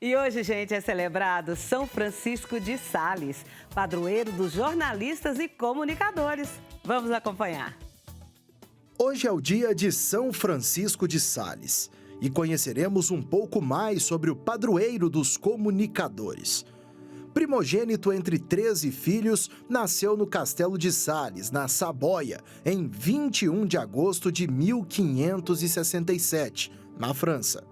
E hoje, gente, é celebrado São Francisco de Sales, padroeiro dos jornalistas e comunicadores. Vamos acompanhar. Hoje é o dia de São Francisco de Sales e conheceremos um pouco mais sobre o padroeiro dos comunicadores. Primogênito entre 13 filhos, nasceu no Castelo de Sales, na Saboia, em 21 de agosto de 1567, na França.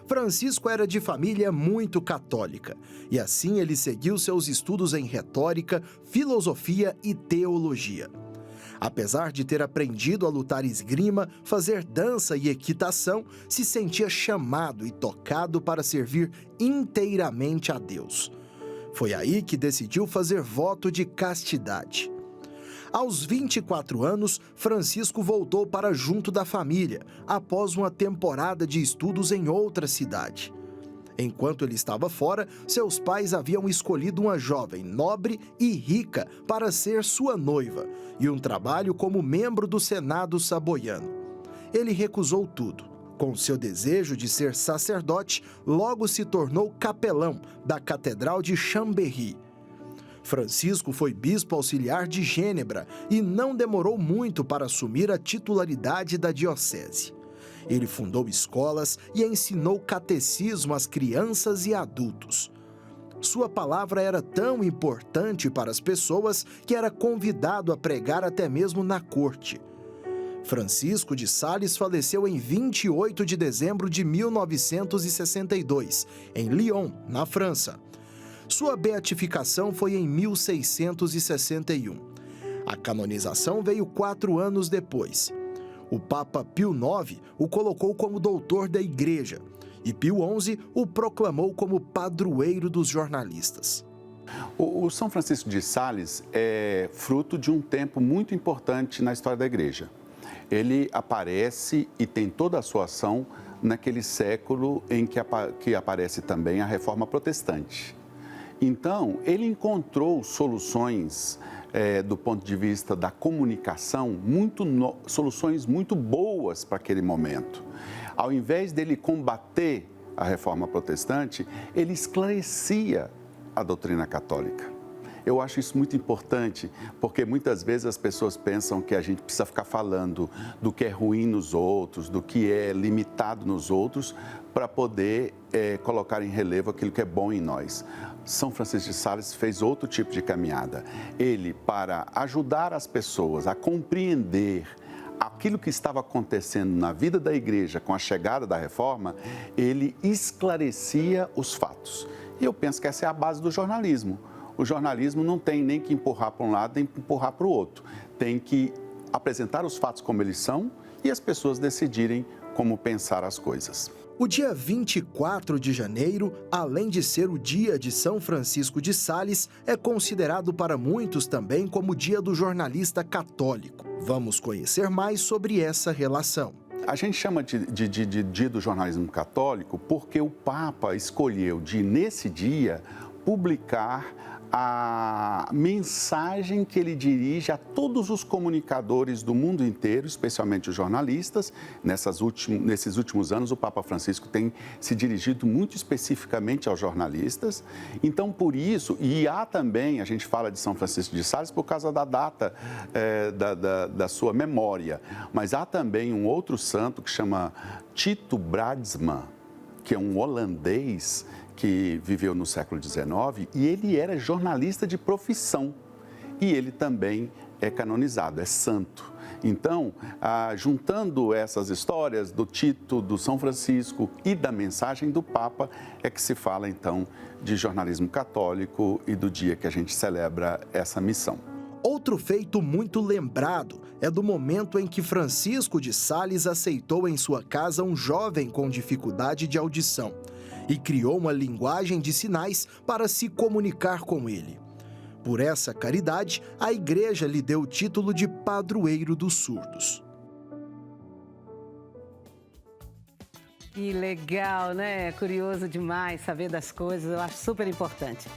Francisco era de família muito católica, e assim ele seguiu seus estudos em retórica, filosofia e teologia. Apesar de ter aprendido a lutar esgrima, fazer dança e equitação, se sentia chamado e tocado para servir inteiramente a Deus. Foi aí que decidiu fazer voto de castidade. Aos 24 anos, Francisco voltou para junto da família, após uma temporada de estudos em outra cidade. Enquanto ele estava fora, seus pais haviam escolhido uma jovem nobre e rica para ser sua noiva e um trabalho como membro do Senado saboiano. Ele recusou tudo. Com seu desejo de ser sacerdote, logo se tornou capelão da Catedral de Chambéry. Francisco foi bispo auxiliar de Gênebra e não demorou muito para assumir a titularidade da diocese. Ele fundou escolas e ensinou catecismo às crianças e adultos. Sua palavra era tão importante para as pessoas que era convidado a pregar até mesmo na corte. Francisco de Sales faleceu em 28 de dezembro de 1962, em Lyon, na França. Sua beatificação foi em 1661. A canonização veio 4 anos depois. O Papa Pio IX o colocou como doutor da Igreja e Pio XI o proclamou como padroeiro dos jornalistas. O São Francisco de Sales é fruto de um tempo muito importante na história da Igreja. Ele aparece e tem toda a sua ação naquele século em que aparece também a Reforma Protestante. Então, ele encontrou soluções do ponto de vista da comunicação, soluções muito boas para aquele momento. Ao invés dele combater a Reforma Protestante, ele esclarecia a doutrina católica. Eu acho isso muito importante, porque muitas vezes as pessoas pensam que a gente precisa ficar falando do que é ruim nos outros, do que é limitado nos outros, para poder colocar em relevo aquilo que é bom em nós. São Francisco de Sales fez outro tipo de caminhada. Ele, para ajudar as pessoas a compreender aquilo que estava acontecendo na vida da igreja com a chegada da reforma, ele esclarecia os fatos. E eu penso que essa é a base do jornalismo. O jornalismo não tem nem que empurrar para um lado, nem que empurrar para o outro. Tem que apresentar os fatos como eles são e as pessoas decidirem como pensar as coisas. O dia 24 de janeiro, além de ser o dia de São Francisco de Sales, é considerado para muitos também como o dia do jornalista católico. Vamos conhecer mais sobre essa relação. A gente chama de dia do jornalismo católico porque o Papa escolheu nesse dia, publicar a mensagem que ele dirige a todos os comunicadores do mundo inteiro, especialmente os jornalistas. Nesses últimos anos, o Papa Francisco tem se dirigido muito especificamente aos jornalistas. Então, por isso, e há também, a gente fala de São Francisco de Sales por causa da data da sua memória, mas há também um outro santo que chama Tito Bradsma, que é um holandês que viveu no século XIX, e ele era jornalista de profissão. E ele também é canonizado, é santo. Então, juntando essas histórias do Tito, do São Francisco e da mensagem do Papa, é que se fala, então, de jornalismo católico e do dia que a gente celebra essa missão. Outro feito muito lembrado é do momento em que Francisco de Sales aceitou em sua casa um jovem com dificuldade de audição e criou uma linguagem de sinais para se comunicar com ele. Por essa caridade, a Igreja lhe deu o título de padroeiro dos surdos. Que legal, né? Curioso demais saber das coisas, eu acho super importante.